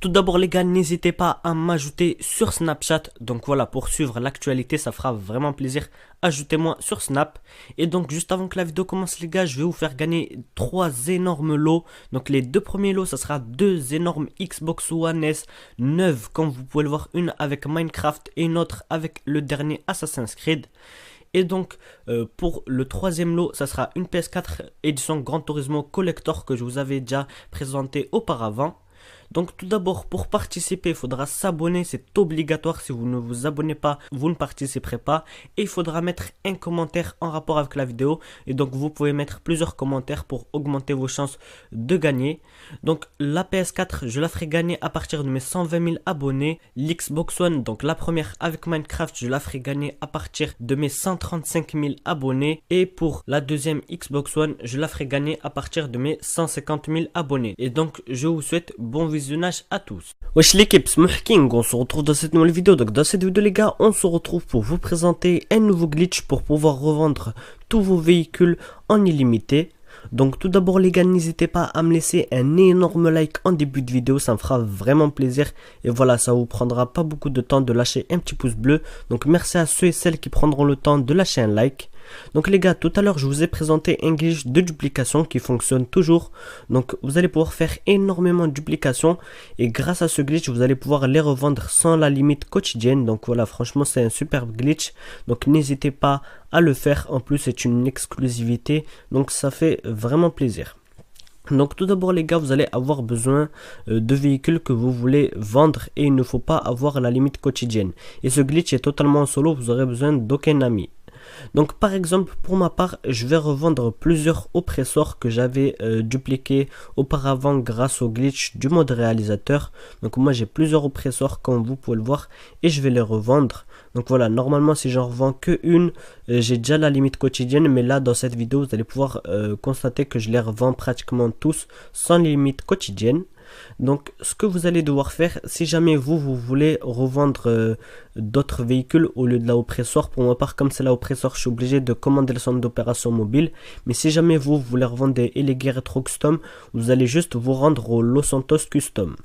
tout d'abord les gars, n'hésitez pas à m'ajouter sur Snapchat. Donc voilà, pour suivre l'actualité, ça fera vraiment plaisir. Ajoutez-moi sur Snap. Et donc juste avant que la vidéo commence les gars, je vais vous faire gagner 3 énormes lots. Donc les 2 premiers lots, ça sera 2 énormes Xbox One S neuves. Comme vous pouvez le voir, une avec Minecraft et une autre avec le dernier Assassin's Creed. Et donc pour le 3e lot, ça sera une PS4 édition Gran Turismo Collector que je vous avais déjà présenté auparavant. Donc tout d'abord, pour participer, il faudra s'abonner, c'est obligatoire. Si vous ne vous abonnez pas, vous ne participerez pas. Et il faudra mettre un commentaire en rapport avec la vidéo. Et donc vous pouvez mettre plusieurs commentaires pour augmenter vos chances de gagner. Donc la PS4, je la ferai gagner à partir de mes 120 000 abonnés. L'Xbox One, donc la première avec Minecraft, je la ferai gagner à partir de mes 135 000 abonnés. Et pour la deuxième Xbox One, je la ferai gagner à partir de mes 150 000 abonnés. Et donc je vous souhaite bon visionnage à tous. Wesh l'équipe, c'est Mohking, on se retrouve dans cette nouvelle vidéo. Donc dans cette vidéo les gars, on se retrouve pour vous présenter un nouveau glitch pour pouvoir revendre tous vos véhicules en illimité. Donc tout d'abord les gars, n'hésitez pas à me laisser un énorme like en début de vidéo, ça me fera vraiment plaisir. Et voilà, ça vous prendra pas beaucoup de temps de lâcher un petit pouce bleu. Donc merci à ceux et celles qui prendront le temps de lâcher un like. Donc les gars, tout à l'heure je vous ai présenté un glitch de duplication qui fonctionne toujours. Donc vous allez pouvoir faire énormément de duplications et grâce à ce glitch vous allez pouvoir les revendre sans la limite quotidienne. Donc voilà, franchement c'est un superbe glitch, donc n'hésitez pas à le faire. En plus c'est une exclusivité, donc ça fait vraiment plaisir. Donc tout d'abord les gars, vous allez avoir besoin de véhicules que vous voulez vendre et il ne faut pas avoir la limite quotidienne. Et ce glitch est totalement en solo, vous aurez besoin d'aucun ami. Donc par exemple pour ma part, je vais revendre plusieurs oppresseurs que j'avais dupliqués auparavant grâce au glitch du mode réalisateur. Donc moi j'ai plusieurs oppresseurs comme vous pouvez le voir et je vais les revendre. Donc voilà, normalement si j'en revends que une, j'ai déjà la limite quotidienne, mais là dans cette vidéo vous allez pouvoir constater que je les revends pratiquement tous sans limite quotidienne. Donc ce que vous allez devoir faire, si jamais vous voulez revendre d'autres véhicules au lieu de la oppresseur, pour ma part comme c'est la oppresseur je suis obligé de commander le centre d'opération mobile. Mais si jamais vous voulez revendre des Eleguer Retro Custom, vous allez juste vous rendre au Los Santos Custom.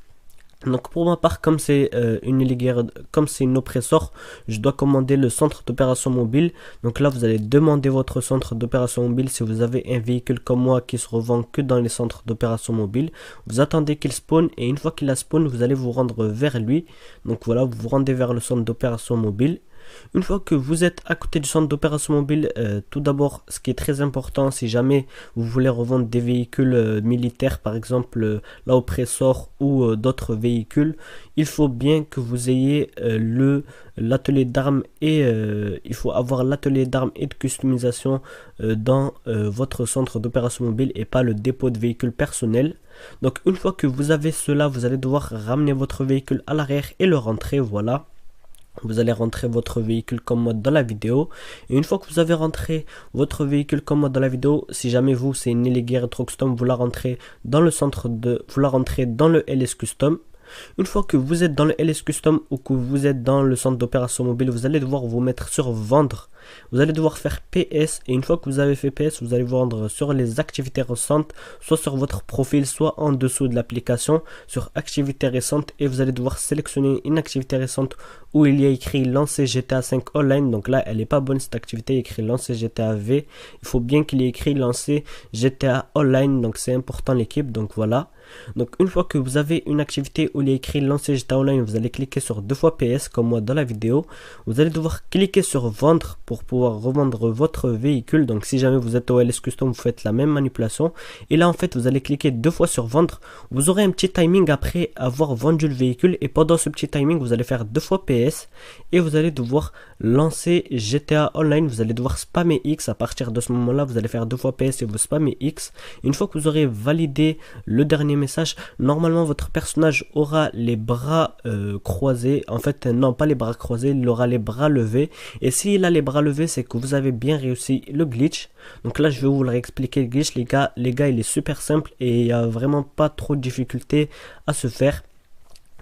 Donc pour ma part, comme c'est une oppresseur, je dois commander le centre d'opération mobile. Donc là vous allez demander votre centre d'opération mobile si vous avez un véhicule comme moi qui se revend que dans les centres d'opération mobile. Vous attendez qu'il spawn et une fois qu'il a spawn, vous allez vous rendre vers lui. Donc voilà, vous vous rendez vers le centre d'opération mobile. Une fois que vous êtes à côté du centre d'opération mobile, tout d'abord, ce qui est très important, si jamais vous voulez revendre des véhicules militaires, par exemple la oppresseur ou d'autres véhicules, il faut bien que vous ayez l'atelier d'armes et il faut avoir l'atelier d'armes et de customisation dans votre centre d'opération mobile et pas le dépôt de véhicules personnel. Donc une fois que vous avez cela, vous allez devoir ramener votre véhicule à l'arrière et le rentrer, voilà. Vous allez rentrer votre véhicule comme moi dans la vidéo. Et une fois que vous avez rentré votre véhicule comme moi dans la vidéo, si jamais vous c'est une Eleguer Retro Custom, vous la rentrez dans le vous la rentrez dans le LS Custom. Une fois que vous êtes dans le LS Custom ou que vous êtes dans le centre d'opération mobile, vous allez devoir vous mettre sur vendre. Vous allez devoir faire PS et une fois que vous avez fait PS, vous allez vous rendre sur les activités récentes, soit sur votre profil, soit en dessous de l'application, sur activités récentes et vous allez devoir sélectionner une activité récente où il y a écrit lancer GTA 5 online. Donc là, elle n'est pas bonne cette activité, il y a écrit lancer GTA V. Il faut bien qu'il y ait écrit lancer GTA online, donc c'est important l'équipe, donc voilà. Donc une fois que vous avez une activité où il est écrit lancer GTA Online, vous allez cliquer sur 2 fois PS comme moi dans la vidéo. Vous allez devoir cliquer sur vendre pour pouvoir revendre votre véhicule. Donc si jamais vous êtes au LS Custom, vous faites la même manipulation. Et là en fait vous allez cliquer 2 fois sur vendre. Vous aurez un petit timing après avoir vendu le véhicule. Et pendant ce petit timing vous allez faire 2 fois PS. Et vous allez devoir lancer GTA Online. Vous allez devoir spammer X. À partir de ce moment là vous allez faire 2 fois PS et vous spammez X. Une fois que vous aurez validé le dernier message, normalement votre personnage aura les bras croisés. En fait non, pas les bras croisés, il aura les bras levés. Et s'il a les bras levés, c'est que vous avez bien réussi le glitch. Donc là je vais vous le réexpliquer le glitch les gars. Il est super simple et il n'y a vraiment pas trop de difficultés à se faire.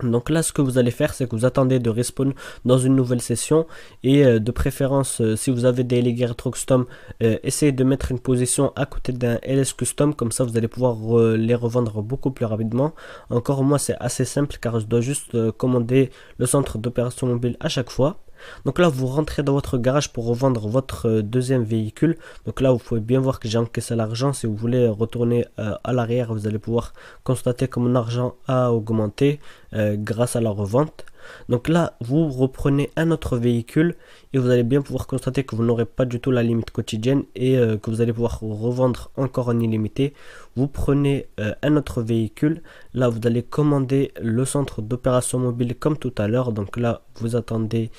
Donc là, ce que vous allez faire, c'est que vous attendez de respawn dans une nouvelle session et de préférence, si vous avez des League Retro Custom, essayez de mettre une position à côté d'un LS Custom, comme ça vous allez pouvoir les revendre beaucoup plus rapidement. Encore moi, c'est assez simple car je dois juste commander le centre d'opération mobile à chaque fois. Donc là, vous rentrez dans votre garage pour revendre votre deuxième véhicule. Donc là, vous pouvez bien voir que j'ai encaissé l'argent. Si vous voulez retourner à l'arrière, vous allez pouvoir constater que mon argent a augmenté grâce à la revente. Donc là, vous reprenez un autre véhicule et vous allez bien pouvoir constater que vous n'aurez pas du tout la limite quotidienne et que vous allez pouvoir revendre encore en illimité. Vous prenez un autre véhicule. Là, vous allez commander le centre d'opération mobile comme tout à l'heure. Donc là, vous attendez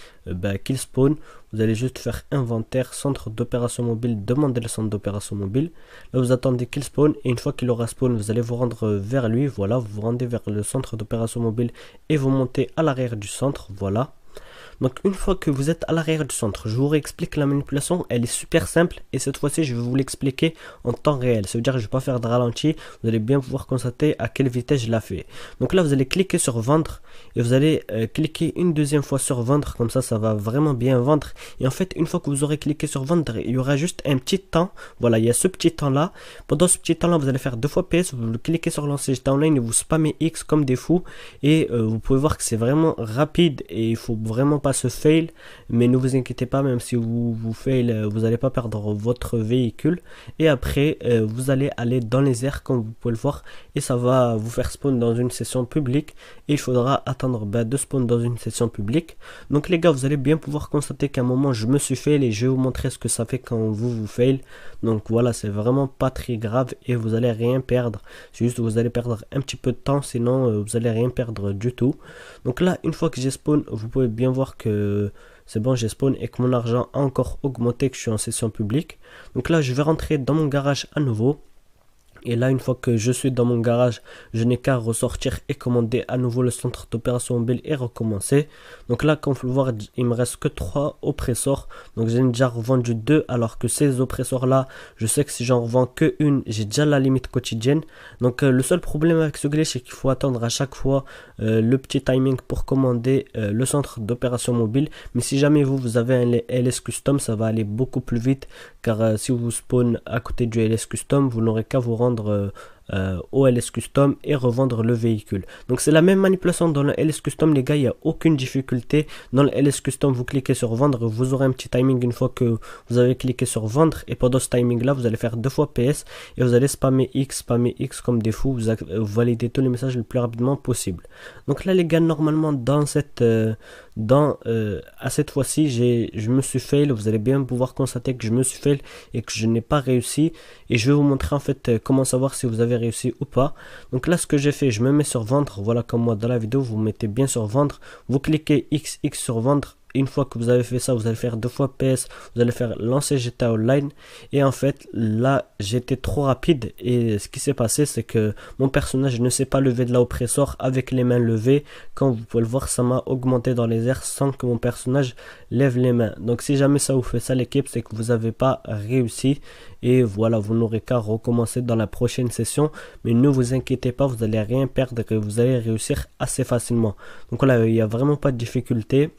qu'il spawn. Vous allez juste faire inventaire, centre d'opération mobile, demander le centre d'opération mobile. Là, vous attendez qu'il spawn et une fois qu'il aura spawn, vous allez vous rendre vers lui. Voilà, vous vous rendez vers le centre d'opération mobile et vous montez à l'arrière du centre. Voilà. Donc une fois que vous êtes à l'arrière du centre, je vous réexplique la manipulation, elle est super simple et cette fois-ci je vais vous l'expliquer en temps réel. Ça veut dire que je ne vais pas faire de ralenti, vous allez bien pouvoir constater à quelle vitesse je la fais. Donc là vous allez cliquer sur vendre et vous allez cliquer une deuxième fois sur vendre, comme ça va vraiment bien vendre. Et en fait une fois que vous aurez cliqué sur vendre, il y aura juste un petit temps, voilà il y a ce petit temps là. Pendant ce petit temps là vous allez faire 2 fois PS, vous cliquez sur lancer GTA Online et vous spammez X comme des fous et vous pouvez voir que c'est vraiment rapide et il faut vraiment pas se fail, mais ne vous inquiétez pas, même si vous fail, vous n'allez pas perdre votre véhicule. Et après vous allez aller dans les airs comme vous pouvez le voir et ça va vous faire spawn dans une session publique et il faudra attendre de spawn dans une session publique. Donc les gars, vous allez bien pouvoir constater qu'à un moment je me suis fail et je vais vous montrer ce que ça fait quand vous fail. Donc voilà, c'est vraiment pas très grave et vous allez rien perdre, c'est juste que vous allez perdre un petit peu de temps, sinon vous allez rien perdre du tout. Donc là, une fois que j'ai spawn, vous pouvez bien voir que c'est bon, j'ai spawn et que mon argent a encore augmenté, que je suis en session publique. Donc là, je vais rentrer dans mon garage à nouveau. Et là, une fois que je suis dans mon garage, je n'ai qu'à ressortir et commander à nouveau le centre d'opération mobile et recommencer. Donc là, comme vous pouvez le voir, il me reste que 3 oppresseurs. Donc j'ai déjà revendu 2, alors que ces oppresseurs là, je sais que si j'en revends que une, j'ai déjà la limite quotidienne. Donc le seul problème avec ce glitch, c'est qu'il faut attendre à chaque fois le petit timing pour commander le centre d'opération mobile. Mais si jamais vous avez un LS Custom, ça va aller beaucoup plus vite. Car si vous spawn à côté du LS Custom, vous n'aurez qu'à vous rendre au LS Custom et revendre le véhicule. Donc c'est la même manipulation dans le LS Custom les gars, il n'y a aucune difficulté. Dans le LS Custom, vous cliquez sur vendre, vous aurez un petit timing une fois que vous avez cliqué sur vendre et pendant ce timing là, vous allez faire 2 fois PS et vous allez spammer X comme des fous, vous validez tous les messages le plus rapidement possible. Donc là les gars, normalement dans cette à cette fois-ci, je me suis fail, vous allez bien pouvoir constater que je me suis fail et que je n'ai pas réussi et je vais vous montrer en fait comment savoir si vous avez réussi ou pas. Donc là ce que j'ai fait, je me mets sur vendre, voilà comme moi dans la vidéo, vous mettez bien sur vendre, vous cliquez XX sur vendre. Une fois que vous avez fait ça, vous allez faire 2 fois PS, vous allez faire lancer GTA Online et en fait là j'étais trop rapide et ce qui s'est passé c'est que mon personnage ne s'est pas levé de la oppresseur avec les mains levées. Comme vous pouvez le voir, ça m'a augmenté dans les airs sans que mon personnage lève les mains. Donc si jamais ça vous fait ça l'équipe, c'est que vous n'avez pas réussi et voilà, vous n'aurez qu'à recommencer dans la prochaine session, mais ne vous inquiétez pas, vous n'allez rien perdre et vous allez réussir assez facilement. Donc voilà, il n'y a vraiment pas de difficulté.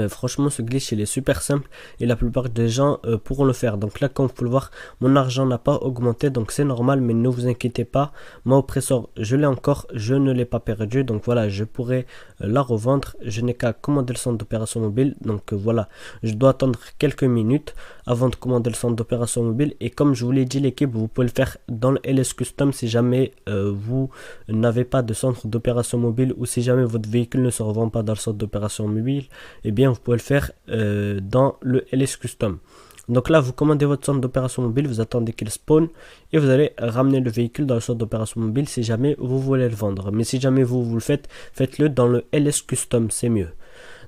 Franchement ce glitch il est super simple et la plupart des gens pourront le faire. Donc là comme vous pouvez le voir, mon argent n'a pas augmenté, donc c'est normal, mais ne vous inquiétez pas, mon oppresseur je l'ai encore, je ne l'ai pas perdu. Donc voilà, je pourrais la revendre, je n'ai qu'à commander le centre d'opération mobile. Donc voilà, je dois attendre quelques minutes avant de commander le centre d'opération mobile et comme je vous l'ai dit l'équipe, vous pouvez le faire dans le LS Custom si jamais vous n'avez pas de centre d'opération mobile ou si jamais votre véhicule ne se revend pas dans le centre d'opération mobile, et bien vous pouvez le faire dans le LS Custom. Donc là vous commandez votre centre d'opération mobile, vous attendez qu'il spawn et vous allez ramener le véhicule dans le centre d'opération mobile si jamais vous voulez le vendre. Mais si jamais vous le faites, faites-le dans le LS Custom, c'est mieux.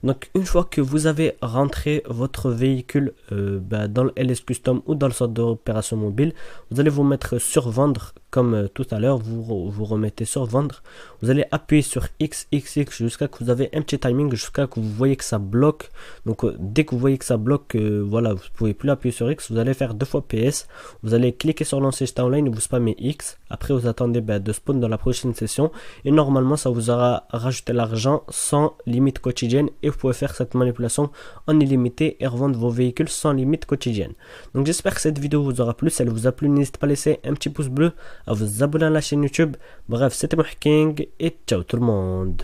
Donc une fois que vous avez rentré votre véhicule dans le LS Custom ou dans le centre d'opération mobile, vous allez vous mettre sur vendre comme tout à l'heure, vous remettez sur vendre, vous allez appuyer sur XXX jusqu'à que vous avez un petit timing, jusqu'à que vous voyez que ça bloque. Donc dès que vous voyez que ça bloque, voilà, vous pouvez plus appuyer sur X, vous allez faire 2 fois PS, vous allez cliquer sur lancer jeter en ligne et vous spammez X, après vous attendez de spawn dans la prochaine session et normalement ça vous aura rajouté l'argent sans limite quotidienne et vous pouvez faire cette manipulation en illimité et revendre vos véhicules sans limite quotidienne. Donc j'espère que cette vidéo vous aura plu. Si elle vous a plu, n'hésitez pas à laisser un petit pouce bleu, à vous abonner à la chaîne YouTube. Bref, c'était Mohking et ciao tout le monde.